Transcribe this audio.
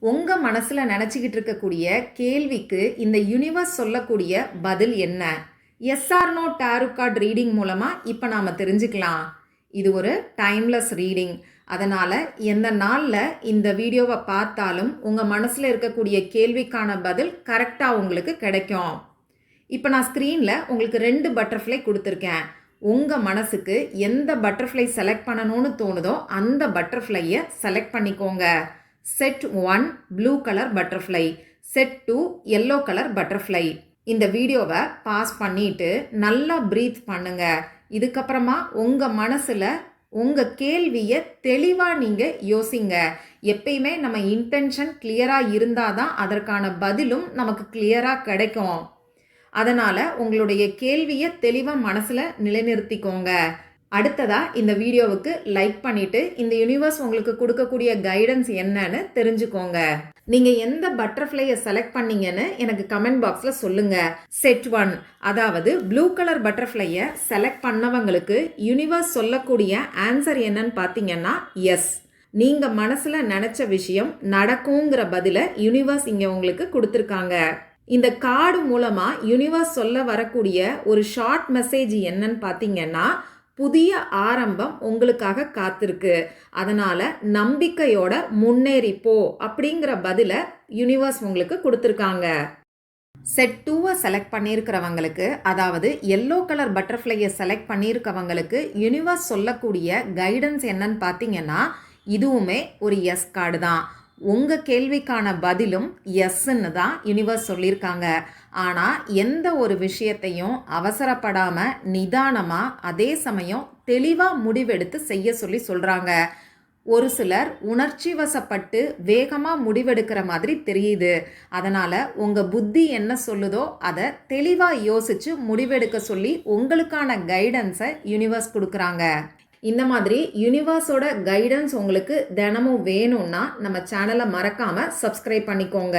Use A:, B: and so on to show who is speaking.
A: உங்க மனசுல நினைச்சுக்கிட்டு இருக்கக்கூடிய கேள்விக்கு இந்த யூனிவர்ஸ் சொல்லக்கூடிய பதில் என்ன? Yes or no tarot card reading மூலமா இப்ப நாம தெரிஞ்சுக்கலாம். இது ஒரு டைம்லெஸ் ரீடிங். அதனால எந்த நாள்ல இந்த வீடியோவை பார்த்தாலும் உங்க மனசுல இருக்கக்கூடிய கேள்விக்கான பதில் கரெக்டா உங்களுக்கு கிடைக்கும். இப்போ நான் ஸ்க்ரீனில் உங்களுக்கு 2 பட்டர்ஃப்ளை கொடுத்துருக்கேன். உங்கள் மனசுக்கு எந்த பட்டர்ஃப்ளை செலக்ட் பண்ணணும்னு தோணுதோ அந்த பட்டர்ஃப்ளையை செலக்ட் பண்ணிக்கோங்க. Set 1 blue colour butterfly, set 2 yellow colour butterfly. இந்த வீடியோவை பாஸ் பண்ணிட்டு நல்லா ப்ரீத் பண்ணுங்க. இதுக்கப்புறமா உங்கள் மனசில் உங்கள் கேள்வியை தெளிவாக நீங்கள் யோசிங்க. எப்பயுமே நம்ம இன்டென்ஷன் கிளியராக இருந்தால் தான் அதற்கான பதிலும் நமக்கு கிளியராக கிடைக்கும். அதனால் உங்களுடைய கேள்வியை தெளிவாக மனசில் நிலைநிறுத்திக்கோங்க. அடுத்ததா இந்த வீடியோவுக்கு லைக் பண்ணிட்டு இந்த யூனிவர்ஸ் உங்களுக்கு கொடுக்கக்கூடிய கைடன்ஸ் என்னன்னு தெரிஞ்சுக்கோங்க. நீங்க எந்த பட்டர்ஃப்ளையை செலக்ட் பண்ணீங்கன்னு எனக்கு கமெண்ட் பாக்ஸ்ல சொல்லுங்க. செட் 1 அதாவது ப்ளூ கலர் பட்டர்ஃப்ளையை செலக்ட் பண்ணவங்களுக்கு யூனிவர்ஸ் சொல்லக்கூடிய ஆன்சர் என்னன்னு பார்த்தீங்கன்னா எஸ். நீங்க மனசுல நினைச்ச விஷயம் நடக்குங்கிற பதில யூனிவர்ஸ் இங்க உங்களுக்கு கொடுத்துருக்காங்க. இந்த கார்டு மூலமா யூனிவர்ஸ் சொல்ல வரக்கூடிய ஒரு ஷார்ட் மெசேஜ் என்னன்னு பார்த்தீங்கன்னா, புதிய ஆரம்பம் உங்களுக்காக காத்திருக்கு, அதனால நம்பிக்கையோட முன்னேறி போ அப்படிங்கிற பதில யூனிவர்ஸ் உங்களுக்கு கொடுத்துருக்காங்க. செட் 2 செலக்ட் பண்ணியிருக்கிறவங்களுக்கு, அதாவது எல்லோ கலர் பட்டர்ஃப்ளையை செலக்ட் பண்ணியிருக்கவங்களுக்கு யூனிவர்ஸ் சொல்லக்கூடிய கைடன்ஸ் என்னன்னு பார்த்தீங்கன்னா, இதுவுமே ஒரு எஸ் கார்டு தான். உங்கள் கேள்விக்கான பதிலும் எஸ்ன்னு தான் யூனிவர்ஸ் சொல்லியிருக்காங்க. ஆனால் எந்த ஒரு விஷயத்தையும் அவசரப்படாமல் நிதானமாக அதே சமயம் தெளிவாக முடிவெடுத்து செய்ய சொல்லி சொல்கிறாங்க. ஒரு சிலர் உணர்ச்சி வசப்பட்டு வேகமாக முடிவெடுக்கிற மாதிரி தெரியுது. அதனால் உங்கள் புத்தி என்ன சொல்லுதோ அதை தெளிவாக யோசித்து முடிவெடுக்க சொல்லி உங்களுக்கான கைடன்ஸை யூனிவர்ஸ் கொடுக்குறாங்க. இந்த மாதிரி யூனிவர்ஸோட கைடன்ஸ் உங்களுக்கு தினமும் வேணும்னா நம்ம சேனலை மறக்காமல் சப்ஸ்கிரைப் பண்ணிக்கோங்க.